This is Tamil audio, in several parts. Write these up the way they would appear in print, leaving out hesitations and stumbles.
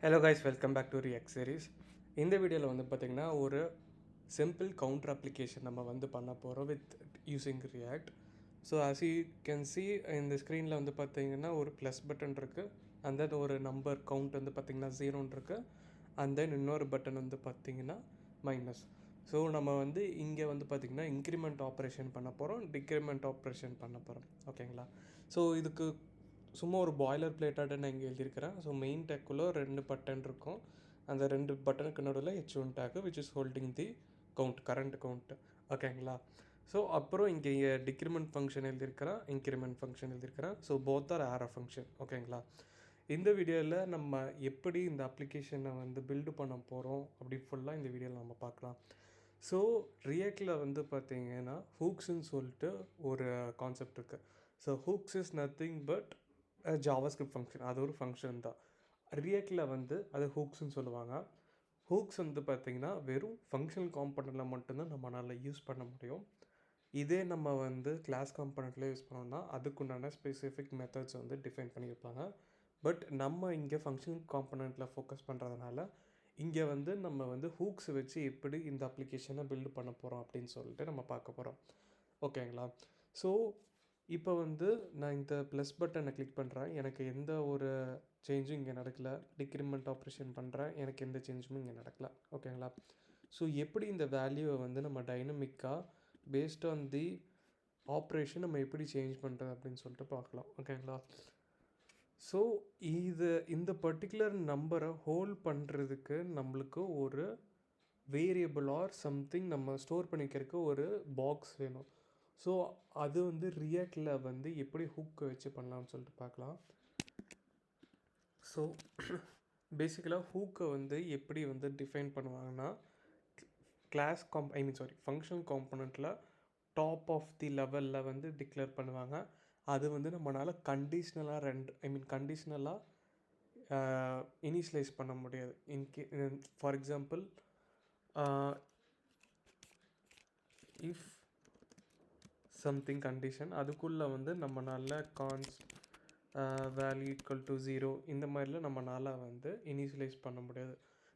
Hello guys, welcome back to react series. இந்த வீடியோவில் வந்து பார்த்திங்கன்னா ஒரு சிம்பிள் கவுண்டர் அப்ளிகேஷன் நம்ம வந்து பண்ண போகிறோம் with using react. So as you can see இந்த ஸ்க்ரீனில் வந்து பார்த்திங்கன்னா ஒரு ப்ளஸ் பட்டன் இருக்குது, அண்ட் தென் ஒரு நம்பர் கவுண்ட் வந்து பார்த்திங்கன்னா 0 இருக்குது, அண்ட் தென் இன்னொரு பட்டன் வந்து பார்த்திங்கன்னா மைனஸ். ஸோ நம்ம வந்து இங்கே வந்து பார்த்திங்கன்னா இன்க்ரிமெண்ட் ஆப்ரேஷன் பண்ண போகிறோம், டிக்ரிமெண்ட் ஆப்ரேஷன் பண்ண போகிறோம். ஓகேங்களா? ஸோ இதுக்கு சும்மா ஒரு பாய்லர் பிளேட்டாக நான் இங்கே எழுதியிருக்கிறேன். ஸோ மெயின் டேக்குள்ளே 2 பட்டன் இருக்கும். அந்த 2 பட்டனுக்கு நடுவில் H1 டேக்கு which is holding the count, current count. ஓகேங்களா? ஸோ அப்புறம் இங்கே டிக்ரிமெண்ட் ஃபங்க்ஷன் எழுதியிருக்கிறேன், இன்க்ரிமெண்ட் ஃபங்க்ஷன் எழுதியிருக்கிறேன். So both are arrow function. ஓகேங்களா? இந்த வீடியோவில் நம்ம எப்படி இந்த அப்ளிகேஷனை வந்து பில்டு பண்ண போகிறோம் அப்படி ஃபுல்லாக இந்த வீடியோவில் நம்ம பார்க்கலாம். ஸோ ரியாக்டில் வந்து பார்த்திங்கன்னா ஹூக்ஸ்ன்னு சொல்லிட்டு ஒரு கான்செப்ட் இருக்குது. So hooks is nothing but JavaScript function. அது ஒரு ஃபங்க்ஷன் தான். ரியாக்டில் வந்து அது ஹூக்ஸ்ன்னு சொல்லுவாங்க. ஹூக்ஸ் வந்து பார்த்திங்கன்னா வெறும் ஃபங்க்ஷனல் காம்பனண்ட்டில் மட்டும்தான் நம்மளால் யூஸ் பண்ண முடியும். இதே நம்ம வந்து கிளாஸ் காம்பனண்ட்டில் யூஸ் பண்ணோம்னா அதுக்குண்டான ஸ்பெசிஃபிக் மெத்தட்ஸ் வந்து டிஃபைன் பண்ணியிருப்பாங்க. பட் நம்ம இங்கே ஃபங்க்ஷனல் காம்பனண்ட்டில் ஃபோக்கஸ் பண்ணுறதுனால இங்கே வந்து நம்ம வந்து ஹூக்ஸ் வச்சு எப்படி இந்த அப்ளிகேஷனை பில்டு பண்ண போகிறோம் அப்படின்னு சொல்லிட்டு நம்ம பார்க்க போகிறோம். ஓகேங்களா? ஸோ இப்போ வந்து நான் இந்த ப்ளஸ் பட்டனை கிளிக் பண்ணுறேன், எனக்கு எந்த ஒரு சேஞ்சும் இங்கே நடக்கலை. டிக்ரிமெண்ட் ஆப்ரேஷன் பண்ணுறேன், எனக்கு எந்த சேஞ்சுமே இங்கே நடக்கலை. ஓகேங்களா? ஸோ எப்படி இந்த வேல்யூவை வந்து நம்ம டைனமிக்காக பேஸ்ட் ஆன் தி ஆப்ரேஷன் நம்ம எப்படி சேஞ்ச் பண்ணுறது அப்படின்னு சொல்லிட்டு பார்க்கலாம். ஓகேங்களா? ஸோ இந்த பர்டிகுலர் நம்பரை ஹோல்ட் பண்ணுறதுக்கு நம்மளுக்கு ஒரு வேரியபிள் ஆர் சம்திங் நம்ம ஸ்டோர் பண்ணிக்கிறதுக்கு ஒரு பாக்ஸ் வேணும். ஸோ அது வந்து ரியாக்டில் வந்து எப்படி ஹூக்கை வச்சு பண்ணலாம்னு சொல்லிட்டு பார்க்கலாம். ஸோ பேசிக்கலாக ஹூக்கை வந்து எப்படி வந்து டிஃபைன் பண்ணுவாங்கன்னா கிளாஸ் ஃபங்க்ஷனல் காம்பனண்ட்டில் டாப் ஆஃப் தி லெவலில் வந்து டிக்ளேர் பண்ணுவாங்க. அது வந்து நம்மளால் கண்டிஷ்னலாக இனிஷியலைஸ் பண்ண முடியாது. For example if something condition அதுக்குள்ளே வந்து நம்மளால் வேல்யூ ஈக்குவல் டு 0 இந்த மாதிரிலாம் நம்மளால் வந்து இனிஷியலைஸ் பண்ண முடியாது.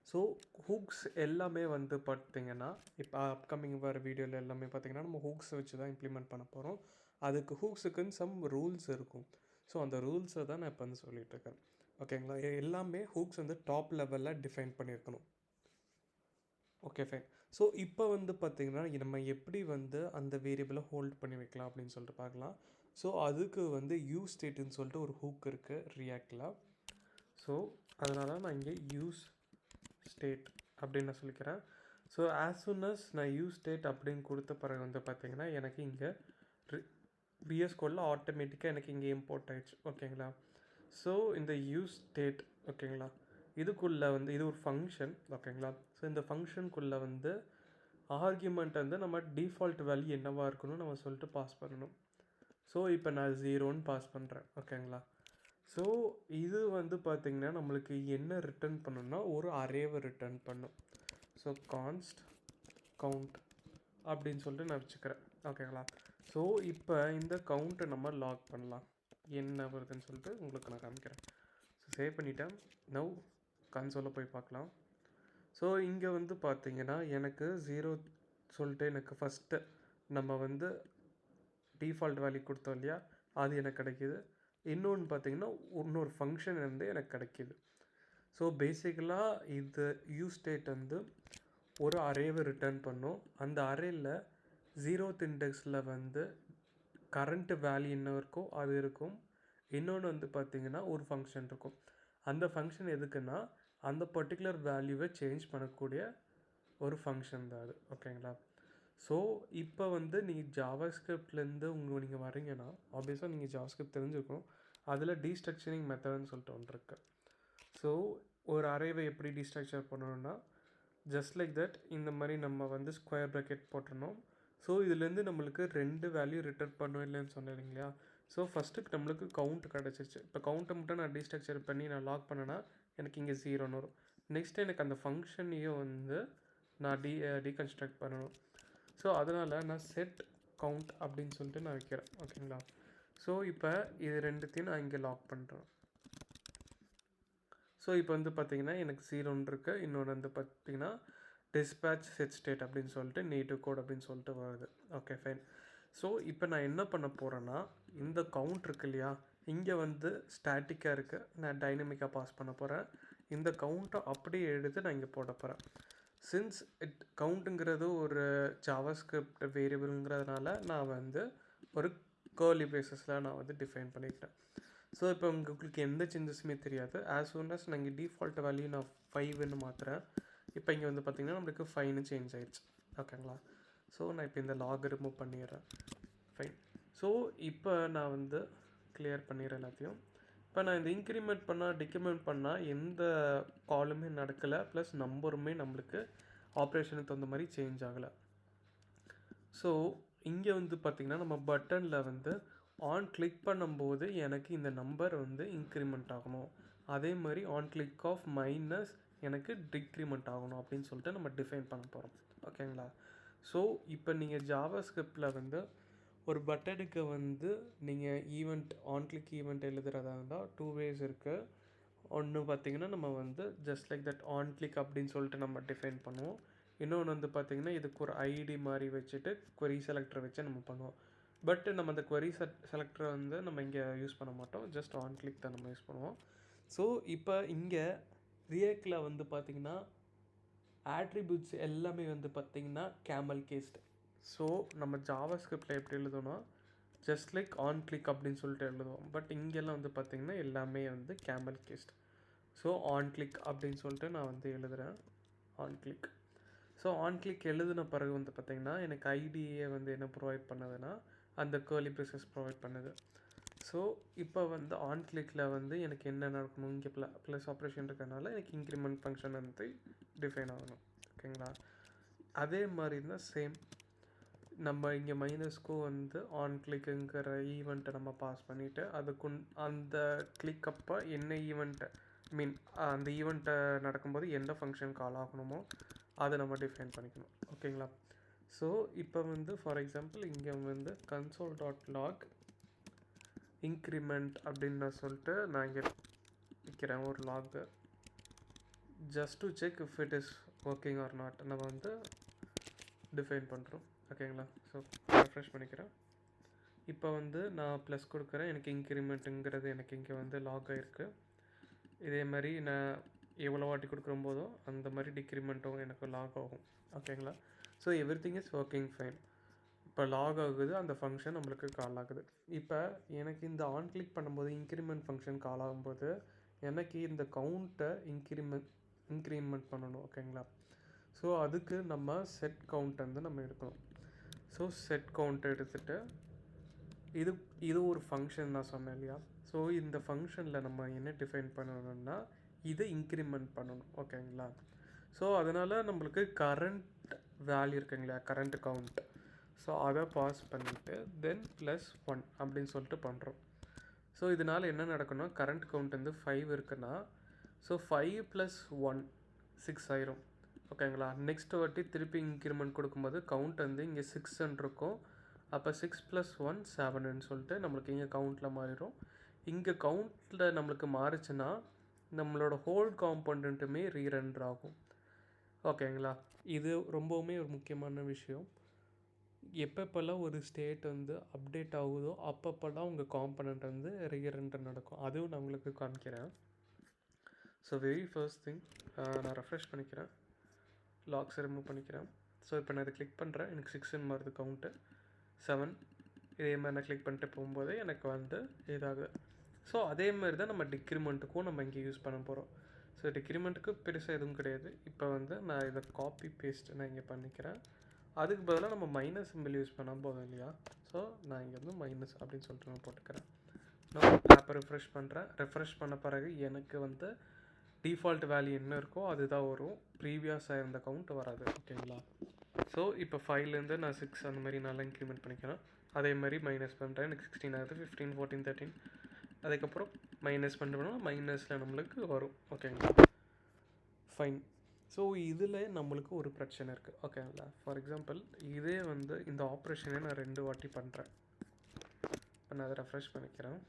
ஸோ ஹூக்ஸ் எல்லாமே வந்து பார்த்திங்கன்னா இப்போ அப்கமிங் வர வீடியோவில் எல்லாமே பார்த்திங்கன்னா நம்ம ஹூக்ஸ் வச்சு தான் இம்ப்ளிமெண்ட் பண்ண போகிறோம். அதுக்கு ஹூக்ஸுக்குன்னு சம் ரூல்ஸ் இருக்கும். ஸோ அந்த ரூல்ஸை தான் நான் இப்போ வந்து சொல்லிகிட்ருக்கேன். ஓகேங்களா? எல்லாமே ஹூக்ஸ் வந்து டாப் லெவலில் டிஃபைன் பண்ணியிருக்கணும். Okay, fine. ஸோ இப்போ வந்து பார்த்திங்கன்னா நம்ம எப்படி வந்து அந்த வேரியபிளை ஹோல்ட் பண்ணி வைக்கலாம் அப்படின்னு சொல்லிட்டு பார்க்கலாம். ஸோ அதுக்கு வந்து யூஸ் ஸ்டேட்டுன்னு சொல்லிட்டு ஒரு ஹூக் இருக்குது ரியாக்டில். ஸோ அதனால் நான் இங்கே யூஸ் ஸ்டேட் அப்படின்னு நான் சொல்லிக்கிறேன். ஸோ ஆஸ் சூன் அஸ் நான் யூஸ் ஸ்டேட் அப்படின்னு கொடுத்த பிறகு வந்து பார்த்திங்கன்னா எனக்கு இங்கே விஎஸ் கோடில் ஆட்டோமேட்டிக்காக எனக்கு இங்கே இம்போர்ட் ஆகிடுச்சு. ஓகேங்களா? ஸோ இந்த யூஸ் ஸ்டேட், ஓகேங்களா, இதுக்குள்ளே வந்து இது ஒரு ஃபங்க்ஷன். ஓகேங்களா? ஸோ இந்த ஃபங்க்ஷனுக்குள்ளே வந்து ஆர்கியூமெண்ட் வந்து நம்ம டிஃபால்ட் வேல்யூ என்னவாக இருக்கணும்னு நம்ம சொல்லிட்டு பாஸ் பண்ணணும். ஸோ இப்போ நான் 0ன்னு பாஸ் பண்ணுறேன். ஓகேங்களா? ஸோ இது வந்து பார்த்திங்கன்னா நம்மளுக்கு என்ன ரிட்டர்ன் பண்ணணும்னா ஒரு அரேவை ரிட்டர்ன் பண்ணும். ஸோ கான்ஸ்ட் கவுண்ட் அப்படின்னு சொல்லிட்டு நான் வச்சுக்கிறேன். ஓகேங்களா? ஸோ இப்போ இந்த கவுண்ட்டை நம்ம லாக் பண்ணலாம். என்ன வருதுன்னு சொல்லிட்டு உங்களுக்கு நான் காமிக்கிறேன். ஸோ சேவ் பண்ணிட்டேன். நவ் கன்சோலில் போய் பார்க்கலாம். ஸோ இங்கே வந்து பார்த்திங்கன்னா எனக்கு 0 சொல்லிட்டு எனக்கு ஃபஸ்ட்டு நம்ம வந்து டிஃபால்ட் வேல்யூ கொடுத்தோம் இல்லையா, அது எனக்கு கிடைக்கிது. இன்னொன்று பார்த்திங்கன்னா இன்னொரு ஃபங்க்ஷன் வந்து எனக்கு கிடைக்கிது. ஸோ பேசிக்கலாக இது யூஸ் ஸ்டேட் வந்து ஒரு அரேவை ரிட்டர்ன் பண்ணும். அந்த அரேயில் 0th இண்டெக்ஸில் வந்து கரண்ட் வேல்யூ என்ன இருக்கோ அது இருக்கும். இன்னொன்று வந்து பார்த்திங்கன்னா ஒரு ஃபங்க்ஷன் இருக்கும். அந்த ஃபங்க்ஷன் எதுக்குன்னா அந்த பர்டிகுலர் வேல்யூவை சேஞ்ச் பண்ணக்கூடிய ஒரு ஃபங்க்ஷன் தான் அது. ஓகேங்களா? ஸோ இப்போ வந்து நீங்கள் ஜாவாஸ்கிரிப்ட்லேருந்து நீங்கள் வரீங்கன்னா ஆப்வியஸாக நீங்கள் ஜாவாஸ்கிரிப்ட் தெரிஞ்சுக்கணும். அதில் டீஸ்ட்ரக்சரிங் மெத்தட்னு சொல்லிட்டு ஒன்று இருக்குது. ஸோ ஒரு அரேவை எப்படி டீஸ்ட்ரக்சர் பண்ணணும்னா ஜஸ்ட் லைக் தட் இந்த மாதிரி நம்ம வந்து ஸ்கொயர் ப்ராக்கெட் போட்டுடணும். ஸோ இதுலேருந்து நம்மளுக்கு 2 வேல்யூ ரிட்டர்ன் பண்ணணும் இல்லைன்னு சொன்னேன் இல்லைங்களா? ஸோ ஃபஸ்ட்டுக்கு நம்மளுக்கு கவுண்ட் கிடச்சிருச்சு. இப்போ கவுண்ட்டை மட்டும் நான் டீஸ்ட்ரக்சர் பண்ணி நான் லாக் பண்ணேன்னா எனக்கு இங்கே 0ன்னு வரும். நெக்ஸ்ட் எனக்கு அந்த ஃபங்க்ஷனையும் வந்து நான் டீகன்ஸ்ட்ரக்ட் பண்ணணும். ஸோ அதனால் நான் செட் கவுண்ட் அப்படின்னு சொல்லிட்டு நான் வைக்கிறேன். ஓகேங்களா? ஸோ இப்போ இது ரெண்டுத்தையும் நான் இங்கே லாக் பண்ணுறேன். ஸோ இப்போ வந்து பார்த்திங்கன்னா எனக்கு 0 இருக்குது. இன்னொன்று வந்து பார்த்திங்கன்னா டிஸ்பேட்ச் செட் ஸ்டேட் அப்படின்னு சொல்லிட்டு நேட்டிவ் கோட் அப்படின்னு சொல்லிட்டு வருது. Okay fine. ஸோ இப்போ நான் என்ன பண்ண போகிறேன்னா, இந்த கவுண்ட் இருக்கு இல்லையா, இங்கே வந்து ஸ்டாட்டிக்காக இருக்குது, நான் டைனமிக்காக பாஸ் பண்ண போகிறேன். இந்த கவுண்ட்டை அப்படியே எடுத்து நான் இங்கே போட போகிறேன். சின்ஸ் கவுண்ட்டுங்கிறது ஒரு ஜாவாஸ்கிரிப்ட் வேரியபிள்ங்கிறதுனால நான் வந்து ஒரு கர்லி பேஸஸில் நான் வந்து டிஃபைன் பண்ணிக்கிறேன். ஸோ இப்போ உங்களுக்கு எந்த சேஞ்சஸுமே தெரியாது. ஆஸ் சூன் அஸ் நான் இங்கே டிஃபால்ட் வேல்யூ நான் 5ன்னு மாற்றுறேன். இப்போ இங்கே வந்து பார்த்திங்கன்னா நம்மளுக்கு 5ன்னு சேஞ்ச் ஆயிடுச்சு. ஓகேங்களா? ஸோ நான் இப்போ இந்த லாக் ரிமூவ் பண்ணிடுறேன். ஃபைன். ஸோ இப்போ நான் வந்து கிளியர் பண்ணிடுறேன் எல்லாத்தையும். இப்போ நான் இந்த இன்க்ரிமெண்ட் பண்ணால் டிக்ரிமெண்ட் பண்ணால் எந்த காலுமே நடக்கலை, ப்ளஸ் நம்பருமே நம்மளுக்கு ஆப்ரேஷனுக்கு தகுந்த மாதிரி சேஞ்ச் ஆகலை. ஸோ இங்கே வந்து பார்த்திங்கன்னா நம்ம பட்டனில் வந்து ஆன் கிளிக் பண்ணும்போது எனக்கு இந்த நம்பர் வந்து இன்க்ரிமெண்ட் ஆகணும், அதே மாதிரி ஆன் கிளிக் ஆஃப் மைனஸ் எனக்கு டிக்ரிமெண்ட் ஆகணும் அப்படின்னு சொல்லிட்டு நம்ம டிஃபைன் பண்ண போகிறோம். ஓகேங்களா? ஸோ இப்போ நீங்கள் ஜாவாஸ்கிரிப்டில் வந்து ஒரு பட்டனுக்கு வந்து நீங்கள் ஈவெண்ட் ஆன் கிளிக் ஈவெண்ட் எழுதுறதா இருந்தால் 2 ways இருக்குது. ஒன்று பார்த்திங்கன்னா நம்ம வந்து just like that on click அப்படின்னு சொல்லிட்டு நம்ம டிஃபைன் பண்ணுவோம். இன்னொன்று வந்து பார்த்திங்கன்னா இதுக்கு ஒரு ஐடி மாதிரி வச்சுட்டு query செலக்டர் வச்சு நம்ம பண்ணுவோம். பட் நம்ம அந்த query செலக்டரை வந்து நம்ம இங்கே யூஸ் பண்ண மாட்டோம், ஜஸ்ட் ஆன் கிளிக் தான் நம்ம யூஸ் பண்ணுவோம். ஸோ இப்போ இங்கே ரியாக்டில் வந்து பார்த்திங்கன்னா ஆட்ரிபியூட்ஸ் எல்லாமே வந்து பார்த்திங்கன்னா கேமல் கேஸ்ட். ஸோ நம்ம ஜாவாஸ்கிரிப்டில் எப்படி எழுதணும், ஜஸ்ட் லைக் ஆன் கிளிக் அப்படின்னு சொல்லிட்டு எழுதுவோம். பட் இங்கெல்லாம் வந்து பார்த்திங்கன்னா எல்லாமே வந்து camel cased. So on click அப்படின்னு சொல்லிட்டு நான் வந்து எழுதுகிறேன், on click. So on click எழுதின பிறகு வந்து பார்த்திங்கன்னா எனக்கு ஐடியை வந்து என்ன ப்ரொவைட் பண்ணுதுன்னா அந்த கர்லி ப்ரேசஸ் ப்ரொவைட் பண்ணுது. ஸோ இப்போ வந்து ஆன் கிளிக்கில் வந்து எனக்கு என்ன நடக்கணும், இங்கே ப்ளஸ் ஆப்ரேஷன் இருக்கிறதுனால எனக்கு இன்க்ரிமெண்ட் ஃபங்க்ஷன் வந்து டிஃபைன் ஆகணும். ஓகேங்களா? அதே மாதிரி தான் சேம் நம்ம இங்கே மைனஸ்க்கும் வந்து ஆன் கிளிக்குங்கிற ஈவெண்ட்டை நம்ம பாஸ் பண்ணிவிட்டு அதுக்கு அந்த கிளிக் அப்போ என்ன ஈவெண்ட்டை அந்த ஈவெண்ட்டை நடக்கும்போது எந்த ஃபங்க்ஷன் கால் ஆகணுமோ அதை நம்ம டிஃபைன் பண்ணிக்கணும். ஓகேங்களா? ஸோ இப்போ வந்து ஃபார் எக்ஸாம்பிள் இங்கே வந்து console.log இன்க்ரிமெண்ட் அப்படின்னு நான் சொல்லிட்டு நான் இங்கே வைக்கிறேன் ஒரு log, just to check if it is working or not நம்ம வந்து டிஃபைன் பண்ணுறோம். ஓகேங்களா? ஸோ ரெஃப்ரெஷ் பண்ணிக்கிறேன். இப்போ வந்து நான் ப்ளஸ் கொடுக்குறேன், எனக்கு இன்க்ரிமெண்ட்டுங்கிறது எனக்கு இங்கே வந்து லாக் ஆகிருக்கு. இதே மாதிரி நான் எவ்வளோ வாட்டி கொடுக்கும்போதோ அந்த மாதிரி டிக்ரிமெண்ட்டும் எனக்கு லாக் ஆகும். ஓகேங்களா? So everything is working fine. இப்போ லாக் ஆகுது, அந்த ஃபங்க்ஷன் நம்மளுக்கு கால் ஆகுது. இப்போ எனக்கு இந்த ஆன் கிளிக் பண்ணும்போது இன்க்ரிமெண்ட் ஃபங்க்ஷன் கால் ஆகும்போது எனக்கு இந்த கவுண்ட்டை இன்க்ரிமெண்ட் பண்ணணும். ஓகேங்களா? ஸோ அதுக்கு நம்ம செட் கவுண்ட் வந்து நம்ம எடுக்கணும். ஸோ செட் கவுண்ட் எடுத்துகிட்டு இது ஒரு ஃபங்க்ஷன் நான் சொன்னேன் இல்லையா, ஸோ இந்த ஃபங்க்ஷனில் நம்ம என்ன டிஃபைன் பண்ணணும்னா இதை இன்க்ரிமெண்ட் பண்ணணும். ஓகேங்களா? ஸோ அதனால் நம்மளுக்கு கரண்ட் வேல்யூ இருக்குங்களா, கரண்ட் கவுண்ட், ஸோ அதை பாஸ் பண்ணிவிட்டு தென் +1 அப்படின்னு சொல்லிட்டு பண்ணுறோம். ஸோ இதனால் என்ன நடக்குன்னா கரண்ட் கவுண்ட் வந்து 5 இருக்குன்னா ஸோ 5 + 1 6 ஆயிரும். ஓகேங்களா? நெக்ஸ்ட் வாட்டி திருப்பி இன்க்ரிமெண்ட் கொடுக்கும்போது கவுண்ட் வந்து இங்கே 6 இருக்கும். அப்போ 6 + 1 7ன்னு சொல்லிட்டு நம்மளுக்கு இங்கே கவுண்ட்டில் மாறிடும். இங்கே கவுண்ட்டில் நம்மளுக்கு மாறிச்சுன்னா நம்மளோட ஹோல் காம்பனண்ட்டுமே ரீரெண்டர் ஆகும். ஓகேங்களா? இது ரொம்பவுமே ஒரு முக்கியமான விஷயம். எப்பப்பெல்லாம் ஒரு ஸ்டேட் வந்து அப்டேட் ஆகுதோ அப்பப்போல்லாம் உங்கள் காம்பனண்ட் வந்து ரீரெண்டர் நடக்கும். அதுவும் நான் உங்களுக்கு காமிக்கிறேன். ஸோ வெரி ஃபர்ஸ்ட் திங் நான் ரெஃப்ரெஷ் பண்ணிக்கிறேன், லாக்ஸை ரிமூவ் பண்ணிக்கிறேன். ஸோ இப்போ நான் இதை கிளிக் பண்ணுறேன், எனக்கு 6ன்னு வருது கவுண்ட்டு, 7 இதே மாதிரி நான் கிளிக் பண்ணிட்டு போகும்போதே எனக்கு வந்து இதாகுது. ஸோ அதே மாதிரி தான் நம்ம டிக்ரிமெண்ட்டுக்கும் நம்ம இங்கே யூஸ் பண்ண போகிறோம். ஸோ டிக்ரிமெண்ட்டுக்கு பெருசாக எதுவும் கிடையாது. இப்போ வந்து நான் இதை காப்பி பேஸ்ட் நான் இங்கே பண்ணிக்கிறேன். அதுக்கு பதிலாக நம்ம மைனஸ் சிம்பிள் யூஸ் பண்ணால் போதும் இல்லையா. ஸோ நான் இங்கே வந்து மைனஸ் அப்படின்னு சொல்லிட்டு நான் போட்டுக்கிறேன். நான் ஆப்பை ரெஃப்ரெஷ் பண்ணுறேன். ரெஃப்ரெஷ் பண்ண பிறகு எனக்கு வந்து டிஃபால்ட் வேல்யூ என்ன இருக்கோ அதுதான் வரும், ப்ரீவியஸாக இருந்த கவுண்ட் வராது. ஓகேங்களா? ஸோ இப்போ 5லேருந்து நான் 6 அந்த மாதிரி நல்லா இன்க்ரிமெண்ட் பண்ணிக்கிறேன். அதே மாதிரி மைனஸ் பண்ணுறேன், எனக்கு 16 ஆகுது, 15 14 13 அதுக்கப்புறம் மைனஸ் பண்ணுறோம்னா மைனஸில் நம்மளுக்கு வரும். ஓகேங்களா? ஃபைன். ஸோ இதில் நம்மளுக்கு ஒரு பிரச்சனை இருக்குது. ஓகேங்களா? ஃபார் எக்ஸாம்பிள் இதே வந்து இந்த ஆப்ரேஷனை நான் 2 வாட்டி பண்ணுறேன். இப்போ நான் அதை ரெஃப்ரெஷ் பண்ணிக்கிறேன்.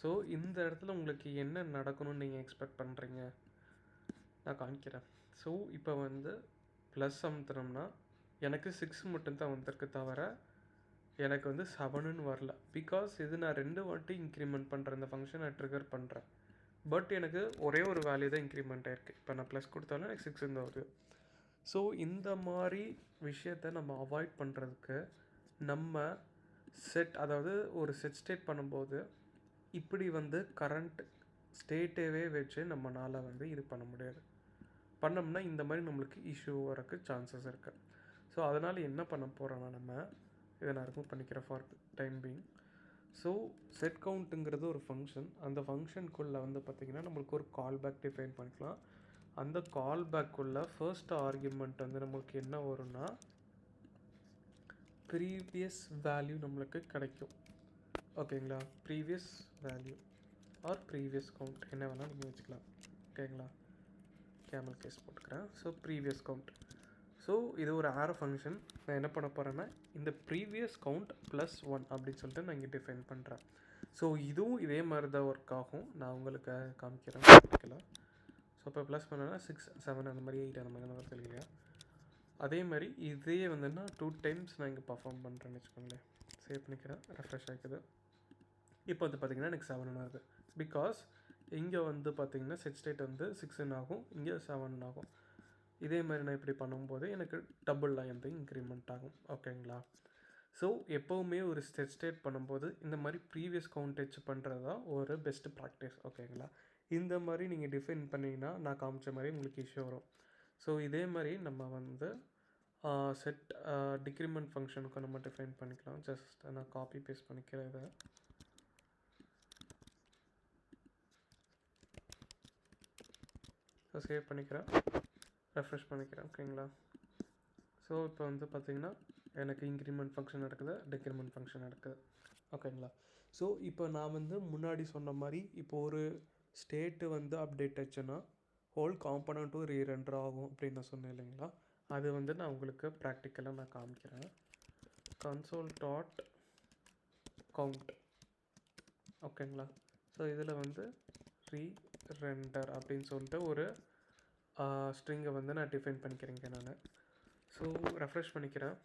ஸோ இந்த இடத்துல உங்களுக்கு என்ன நடக்கணும்னு நீங்கள் எக்ஸ்பெக்ட் பண்ணுறீங்க நான் காமிக்கிறேன். ஸோ இப்போ வந்து ப்ளஸ் அமுத்துனோம்னா எனக்கு 6 மட்டும்தான் வந்திருக்கு தவிர எனக்கு வந்து 7ன்னு வரல. பிகாஸ் இது நான் 2 வாட்டி இன்க்ரிமெண்ட் பண்ணுறேன், இந்த ஃபங்க்ஷனை ட்ரிகர் பண்ணுறேன். பட் எனக்கு ஒரே ஒரு வேல்யூ தான் இன்க்ரிமெண்ட் ஆயிருக்கு. இப்போ நான் ப்ளஸ் கொடுத்தாலும் எனக்கு 6 தான் வருது. ஸோ இந்த மாதிரி விஷயத்தை நம்ம அவாய்ட் பண்ணுறதுக்கு நம்ம அதாவது ஒரு செட் ஸ்டேட் பண்ணும்போது இப்படி வந்து கரண்ட் ஸ்டேட்டவே வச்சு நம்மளால் வந்து இது பண்ண முடியாது. பண்ணோம்னா இந்த மாதிரி நம்மளுக்கு இஷ்யூ வரக்கு சான்சஸ் இருக்குது. ஸோ அதனால் என்ன பண்ண போகிறோன்னா நம்ம இதை நான் ரிமூவ் பண்ணிக்கிறேன் for time being. So set கவுண்ட்டுங்கிறது ஒரு ஃபங்க்ஷன். அந்த ஃபங்க்ஷனுக்குள்ளே வந்து பார்த்திங்கன்னா நம்மளுக்கு ஒரு கால் பேக் டிஃபைன் பண்ணிக்கலாம். அந்த கால் பேக்குள்ளே ஃபர்ஸ்ட் ஆர்குமெண்ட் வந்து நம்மளுக்கு என்ன வரும்னா ப்ரீவியஸ் வேல்யூ நம்மளுக்கு கிடைக்கும். ஓகேங்களா, previous value or previous count என்ன வேணால் நீங்கள் வச்சுக்கலாம். ஓகேங்களா, கேமல் கேஸ் போட்டுக்கிறேன். So previous count. ஸோ இது ஒரு ஆரோ ஃபங்க்ஷன். நான் என்ன பண்ண போகிறேன்னா இந்த ப்ரீவியஸ் கவுண்ட் +1 அப்படின்னு சொல்லிட்டு நான் இங்கே டிஃபைன் பண்ணுறேன். ஸோ இதுவும் இதே மாதிரி தான் ஒர்க் ஆகும். நான் உங்களுக்கு காமிக்கிறேன் ப்ராக்டிக்கலாக. ஸோ இப்போ ப்ளஸ் பண்ணேன்னா 6, 7 அந்த மாதிரி 8 அந்த மாதிரி தான் வருது இல்லையா. அதே மாதிரி இதே வந்துன்னா 2 டைம்ஸ் நான் இங்கே பர்ஃபார்ம் பண்ணுறேன்னு வச்சுக்கோங்களேன். சேவ் பண்ணிக்கிறேன், ரெஃப்ரெஷ் ஆகிக்குது. இப்போ வந்து பார்த்திங்கன்னா எனக்கு 7 ஆகுது. பிகாஸ் இங்கே வந்து பார்த்திங்கன்னா செட் ஸ்டேட் வந்து 6 ஆகும், இங்கே 7 ஆகும். இதே மாதிரி நான் இப்படி பண்ணும்போது எனக்கு டபுள் வந்து இன்க்ரிமெண்ட் ஆகும். ஓகேங்களா. ஸோ எப்போவுமே ஒரு ஸ்டேட் பண்ணும்போது இந்த மாதிரி ப்ரீவியஸ் கவுண்டேஜ் பண்ணுறது தான் ஒரு பெஸ்ட் ப்ராக்டிஸ். ஓகேங்களா. இந்த மாதிரி நீங்கள் டிஃபைன் பண்ணிங்கன்னா நான் காமிச்ச மாதிரி உங்களுக்கு இஷ்யூ வரும். ஸோ இதே மாதிரி நம்ம வந்து செட் டிக்ரிமெண்ட் ஃபங்க்ஷனுக்கு நம்ம டிஃபைன் பண்ணிக்கலாம். ஜஸ்ட் நான் காப்பி பேஸ்ட் பண்ணிக்கிறேன். இதை சேவ் பண்ணிக்கிறேன், ரெஃப்ரெஷ் பண்ணிக்கிறேன். ஓகேங்களா. ஸோ இப்போ வந்து பார்த்திங்கன்னா எனக்கு இன்க்ரிமெண்ட் ஃபங்க்ஷன் நடக்குது, டிக்ரிமெண்ட் ஃபங்க்ஷன் நடக்குது. ஓகேங்களா. ஸோ இப்போ நான் வந்து முன்னாடி சொன்ன மாதிரி இப்போ ஒரு ஸ்டேட்டு வந்து அப்டேட் ஆச்சுன்னா ஹோல் காம்பனண்ட்டும் ரீரெண்டர் ஆகும் அப்படின்னு நான் சொன்னேன் இல்லைங்களா. அது வந்து நான் உங்களுக்கு ப்ராக்டிக்கலாக நான் காமிக்கிறேன். console.count. ஓகேங்களா. ஸோ இதில் வந்து ரீரெண்டர் அப்படின்னு சொல்லிட்டு ஒரு ஸ்ட்ரிங்கை வந்து நான் டிஃபைன் பண்ணிக்கிறேங்க நான். ஸோ ரெஃப்ரெஷ் பண்ணிக்கிறேன்.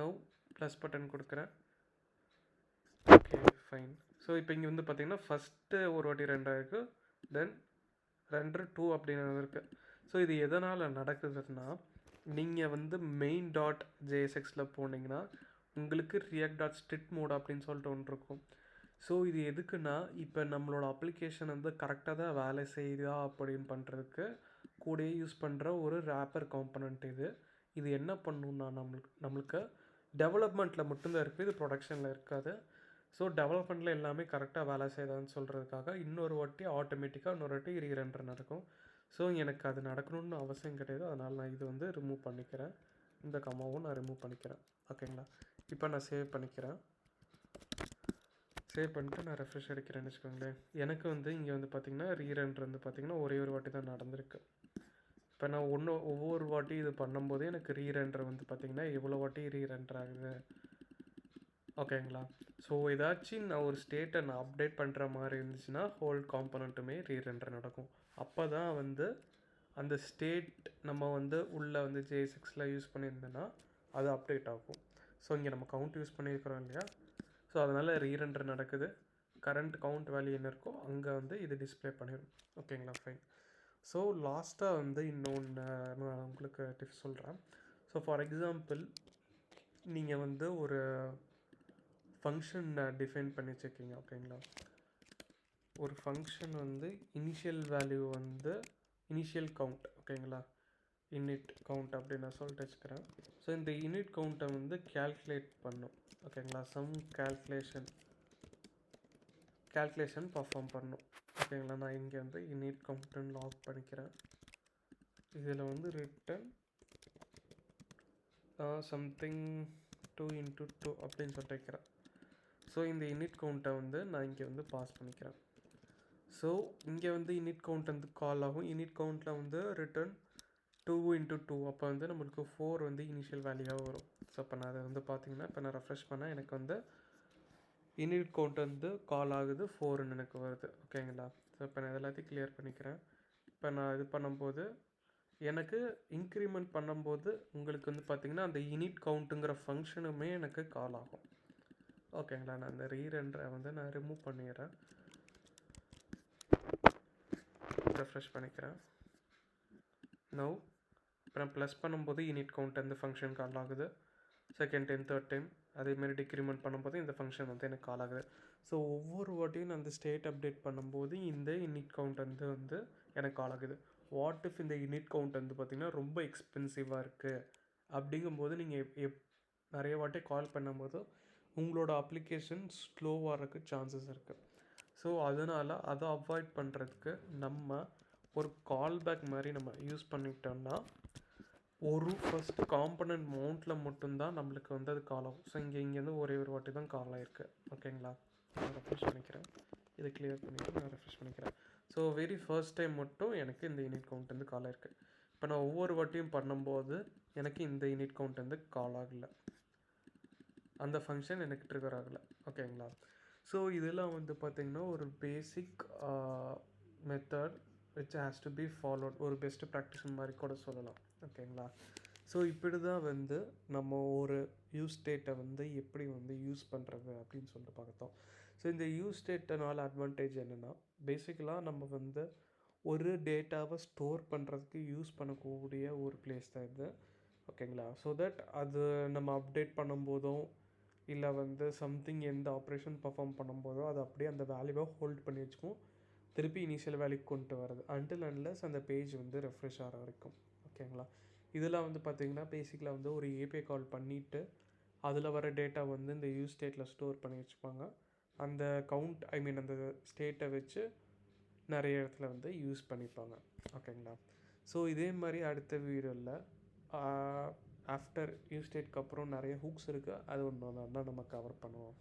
நவ் ப்ளஸ் பட்டன் கொடுக்குறேன். Okay fine. ஸோ இப்போ இங்கே வந்து பார்த்திங்கன்னா ஃபஸ்ட்டு ஒரு வாட்டி ரெண்டர் இருக்குது, தென் ரெண்டர் 2 அப்படின்னு இருக்குது. ஸோ இது எதனால் நடக்குதுன்னா நீங்கள் வந்து main.jsxல போனீங்கன்னா உங்களுக்கு react.strit mode அப்படின்னு சொல்லிட்டு ஒன்று இருக்கும். ஸோ இது எதுக்குன்னா இப்போ நம்மளோட அப்ளிகேஷன் வந்து கரெக்டாக தான் வேலை செய்யுதா அப்படின்னு பண்ணுறதுக்கு கூடயே யூஸ் பண்ணுற ஒரு ரேப்பர் காம்பனண்ட் இது. இது என்ன பண்ணணுன்னா நம்மளுக்கு டெவலப்மெண்ட்டில் மட்டும்தான் இருக்குது, இது ப்ரொடக்ஷனில் இருக்காது. ஸோ டெவலப்மெண்ட்டில் எல்லாமே கரெக்டாக வேலை செய்யுதான்னு சொல்கிறதுக்காக இன்னொரு வாட்டி ஆட்டோமேட்டிக்காக இன்னொரு வாட்டி ரீரெண்டர் நடக்கும். ஸோ எனக்கு அது நடக்கணும்னு அவசியம் கிடையாது. அதனால் நான் இது வந்து ரிமூவ் பண்ணிக்கிறேன். இந்த கமாவும் நான் ரிமூவ் பண்ணிக்கிறேன். ஓகேங்களா. இப்போ நான் சேவ் பண்ணிக்கிறேன். சேவ் பண்ணிட்டு நான் ரெஃப்ரெஷ் அடிக்கிறேன்னு வச்சுக்கோங்களேன். எனக்கு வந்து இங்கே வந்து பார்த்திங்கன்னா ரீரெண்டர் வந்து பார்த்திங்கன்னா ஒரே ஒரு வாட்டி தான் நடந்திருக்கு. இப்போ நான் ஒவ்வொரு வாட்டி இது பண்ணும்போது எனக்கு ரீரெண்டர் வந்து பார்த்திங்கன்னா எவ்வளோ வாட்டி ரீரெண்டர் ஆகுது. ஓகேங்களா. ஸோ ஏதாச்சும் நான் ஒரு ஸ்டேட்டை நான் அப்டேட் பண்ணுற மாதிரி இருந்துச்சுன்னா ஹோல் காம்பனண்ட்டுமே ரீரெண்டர் நடக்கும். அப்போ தான் வந்து அந்த ஸ்டேட் நம்ம வந்து உள்ளே வந்து JSXல யூஸ் பண்ணியிருந்தோன்னா அது அப்டேட் ஆகும். ஸோ இங்கே நம்ம கவுண்ட் யூஸ் பண்ணியிருக்கிறோம் இல்லையா. ஸோ அதனால் ரீரெண்டர் நடக்குது. கரண்ட் கவுண்ட் வேல்யூ என்ன இருக்கோ அங்கே வந்து இது டிஸ்பிளே பண்ணிடும். ஓகேங்களா ஃபைன். ஸோ லாஸ்ட்டாக வந்து இன்னொன்று நான் உங்களுக்கு டிப்ஸ் சொல்கிறேன். ஸோ ஃபார் எக்ஸாம்பிள் நீங்கள் வந்து ஒரு ஃபங்க்ஷன் டிஃபைன் பண்ணி வச்சுருக்கீங்க. ஓகேங்களா. ஒரு ஃபங்க்ஷன் வந்து இனிஷியல் வேல்யூ வந்து இனிஷியல் கவுண்ட். ஓகேங்களா, இனிட் கவுண்ட் அப்படின்னு நான் சொல்லிட்டு வச்சுக்கிறேன். ஸோ இந்த இனிட் கவுண்ட்டை வந்து கேல்குலேட் பண்ணும். ஓகேங்களா, சம் கேல்குலேஷன் பர்ஃபார்ம் பண்ணும். ஓகேங்களா, நான் இங்கே வந்து இனிட் கவுண்ட்டுன்னு லாக் பண்ணிக்கிறேன். இதில் வந்து ரிட்டன் சம்திங் 2 × 2 அப்படின்னு சொல்லிட்டு வைக்கிறேன். ஸோ இந்த இனிட் கவுண்ட்டை வந்து நான் இங்கே வந்து பாஸ் பண்ணிக்கிறேன். ஸோ இங்கே வந்து இனிட் கவுண்ட் வந்து கால் ஆகும். இனிட் கவுண்ட்டில் வந்து ரிட்டன் 2 இன்ட்டு 2 அப்போ வந்து நம்மளுக்கு 4 வந்து இனிஷியல் வேல்யூவாக வரும். ஸோ இப்போ நான் அதை வந்து பார்த்தீங்கன்னா இப்போ நான் ரெஃப்ரெஷ் பண்ணால் எனக்கு வந்து இனிட் கவுண்ட் வந்து கால் ஆகுது 4ன்னு எனக்கு வருது. ஓகேங்களா? ஸோ இப்போ நான் எல்லாத்தையும் கிளியர் பண்ணிக்கிறேன். இப்போ நான் இது பண்ணும்போது எனக்கு இன்க்ரிமெண்ட் பண்ணும்போது உங்களுக்கு வந்து பார்த்திங்கன்னா அந்த இனிட் கவுண்ட்டுங்கிற ஃபங்க்ஷனுமே எனக்கு கால் ஆகும். ஓகேங்களா? நான் அந்த ரீரண்டரை வந்து நான் ரிமூவ் பண்ணிடுறேன். ரெஃப்ரெஷ் பண்ணிக்கிறேன். நவ் இப்போ நான் ப்ளஸ் பண்ணும்போது இனிட் கவுண்ட் அந்த ஃபங்க்ஷன் கால் ஆகுது. செகண்ட் டைம், தேர்ட் டைம் அதேமாரி டிக்ரிமெண்ட் பண்ணும்போது இந்த ஃபங்க்ஷன் வந்து எனக்கு கால் ஆகுது. ஸோ ஒவ்வொரு வாட்டியும் நான் அந்த ஸ்டேட் அப்டேட் பண்ணும்போது இந்த இனிட் கவுண்ட் வந்து எனக்கு கால் ஆகுது. வாட் இஃப் இந்த யூனிட் கவுண்ட் வந்து பார்த்திங்கன்னா ரொம்ப எக்ஸ்பென்சிவாக இருக்குது அப்படிங்கும்போது நீங்கள் நிறைய வாட்டி கால் பண்ணும்போது உங்களோட அப்ளிகேஷன் ஸ்லோவாகிறதுக்கு சான்சஸ் இருக்குது. ஸோ அதனால் அதை அவாய்ட் பண்ணுறதுக்கு நம்ம ஒரு கால் பேக் மாதிரி நம்ம யூஸ் பண்ணிக்கிட்டோம்னா ஒரு ஃபஸ்ட்டு காம்பனண்ட் மவுண்ட்டில் மட்டும்தான் நம்மளுக்கு வந்து அது கால் ஆகும். ஸோ இங்கேருந்து ஒரே ஒரு வாட்டி தான் கால் ஆகிருக்கு. ஓகேங்களா? நான் ரெஃப்ரெஷ் பண்ணிக்கிறேன். இதை கிளியர் பண்ணிவிட்டு நான் ரெஃப்ரெஷ் பண்ணிக்கிறேன். ஸோ வெரி ஃபர்ஸ்ட் டைம் மட்டும் எனக்கு இந்த யூனிட் கவுண்ட் வந்து கால் ஆகிருக்கு. இப்போ நான் ஒவ்வொரு வாட்டியும் பண்ணும்போது எனக்கு இந்த யூனிட் கவுண்ட் வந்து கால் ஆகலை, அந்த ஃபங்க்ஷன் எனக்கு ட்ரிகர் ஆகலை. ஓகேங்களா? ஸோ இதெல்லாம் வந்து பார்த்திங்கன்னா ஒரு basic method which has to be followed, ஒரு பெஸ்ட் ப்ராக்டிஸ் மாதிரி கூட சொல்லலாம். ஓகேங்களா? ஸோ இப்படி தான் வந்து நம்ம ஒரு யூஸ் ஸ்டேட்டை வந்து எப்படி வந்து யூஸ் பண்ணுறது அப்படின்னு சொல்லிட்டு பார்த்தோம். ஸோ இந்த யூஸ் ஸ்டேட்டனால் அட்வான்டேஜ் என்னென்னா பேசிக்கலாக நம்ம வந்து ஒரு டேட்டாவை ஸ்டோர் பண்ணுறதுக்கு யூஸ் பண்ணக்கூடிய ஒரு பிளேஸ் தான் இது. ஓகேங்களா? ஸோ தட் அது நம்ம அப்டேட் பண்ணும்போதும் இல்லை வந்து சம்திங் எந்த ஆப்ரேஷன் பர்ஃபார்ம் பண்ணும்போதோ அது அப்படியே அந்த வேல்யூவை ஹோல்ட் பண்ணி வச்சுக்கும், திருப்பி இனிஷியல் வேல்யூக்கு கொண்டு வருது அன்டில் அன்லெஸ் அந்த பேஜ் வந்து ரெஃப்ரெஷ் ஆகிற வரைக்கும். ஓகேங்களா? இதெல்லாம் வந்து பார்த்திங்கன்னா பேசிக்கலாக வந்து ஒரு ஏபிஐ கால் பண்ணிவிட்டு அதில் வர டேட்டா வந்து இந்த யூஸ் ஸ்டேட்டில் ஸ்டோர் பண்ணி வச்சுப்பாங்க. அந்த கவுண்ட் அந்த ஸ்டேட்டை வச்சு நிறைய இடத்துல வந்து யூஸ் பண்ணிப்பாங்க. ஓகேங்களா? ஸோ இதே மாதிரி அடுத்த வீடியோவில் ஆஃப்டர் யூஸ் ஸ்டேட்க்கு அப்புறம் நிறைய ஹூக்ஸ் இருக்குது, அது ஒன்று ஒன்றா நம்ம கவர் பண்ணுவோம்.